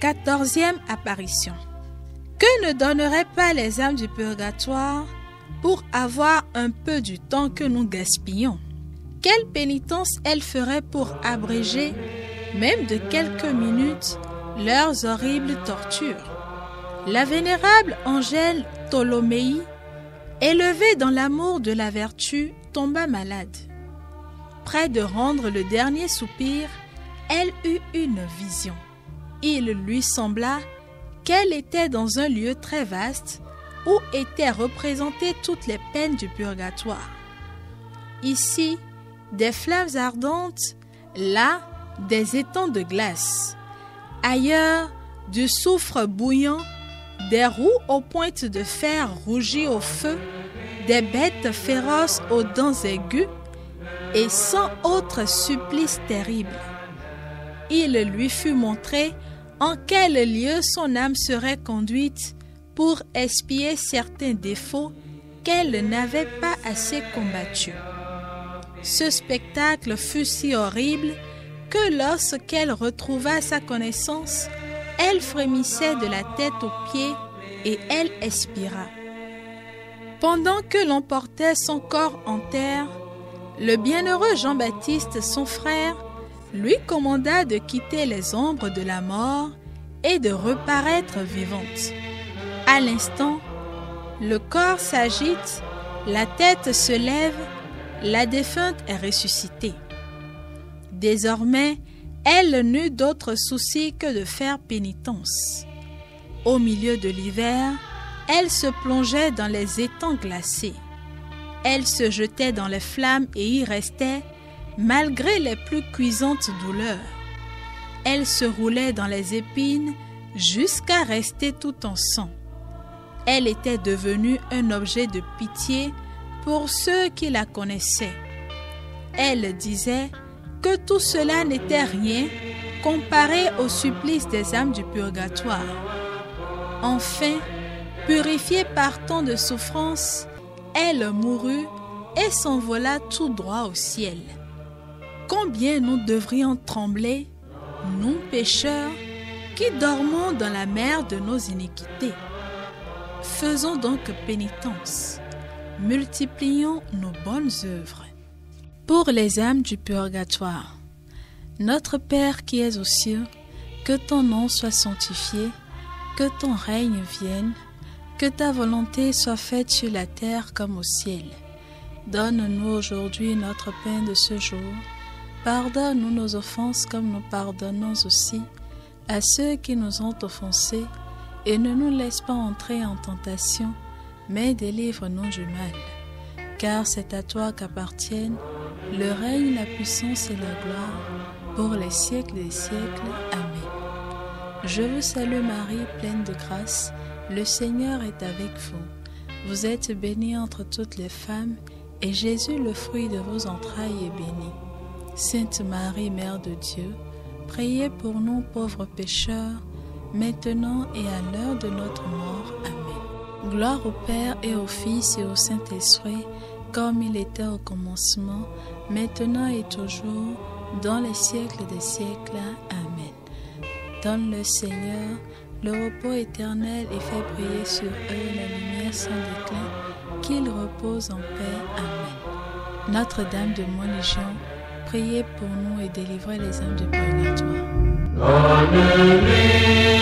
14e apparition. Que ne donneraient pas les âmes du purgatoire pour avoir un peu du temps que nous gaspillons? Quelle pénitence elles feraient pour abréger, même de quelques minutes, leurs horribles tortures? La vénérable Angèle Ptoloméi, élevée dans l'amour de la vertu, tomba malade. Près de rendre le dernier soupir, elle eut une vision. Il lui sembla qu'elle était dans un lieu très vaste où étaient représentées toutes les peines du purgatoire. Ici, des flammes ardentes, là, des étangs de glace. Ailleurs, du soufre bouillant, des roues aux pointes de fer rougies au feu, des bêtes féroces aux dents aiguës et 100 autres supplices terribles. Il lui fut montré en quel lieu son âme serait conduite pour expier certains défauts qu'elle n'avait pas assez combattus. Ce spectacle fut si horrible que lorsqu'elle retrouva sa connaissance, elle frémissait de la tête aux pieds et elle expira. Pendant que l'on portait son corps en terre, le bienheureux Jean-Baptiste, son frère, lui commanda de quitter les ombres de la mort et de reparaître vivante. À l'instant, le corps s'agite, la tête se lève, la défunte est ressuscitée. Désormais, elle n'eut d'autre souci que de faire pénitence. Au milieu de l'hiver, elle se plongeait dans les étangs glacés. Elle se jetait dans les flammes et y restait, malgré les plus cuisantes douleurs. Elle se roulait dans les épines jusqu'à rester tout en sang. Elle était devenue un objet de pitié pour ceux qui la connaissaient. Elle disait que tout cela n'était rien comparé au supplice des âmes du purgatoire. Enfin, purifiée par tant de souffrances, elle mourut et s'envola tout droit au ciel. Combien nous devrions trembler, nous pécheurs, qui dormons dans la mer de nos iniquités. Faisons donc pénitence, multiplions nos bonnes œuvres. Pour les âmes du purgatoire, notre Père qui es aux cieux, que ton nom soit sanctifié, que ton règne vienne, que ta volonté soit faite sur la terre comme au ciel. Donne-nous aujourd'hui notre pain de ce jour. Pardonne-nous nos offenses comme nous pardonnons aussi à ceux qui nous ont offensés, et ne nous laisse pas entrer en tentation, mais délivre-nous du mal. Car c'est à toi qu'appartiennent le règne, la puissance et la gloire, pour les siècles des siècles. Amen. Je vous salue Marie, pleine de grâce, le Seigneur est avec vous. Vous êtes bénie entre toutes les femmes, et Jésus, le fruit de vos entrailles, est béni. Sainte Marie, Mère de Dieu, priez pour nous pauvres pécheurs, maintenant et à l'heure de notre mort. Amen. Gloire au Père et au Fils et au Saint-Esprit, comme il était au commencement, maintenant et toujours, dans les siècles des siècles. Amen. Donne le Seigneur le repos éternel et fais briller sur eux la lumière sans déclin, qu'ils reposent en paix. Amen. Notre-Dame de Montlégion, priez pour nous et délivrez les âmes du purgatoire. Donne-lui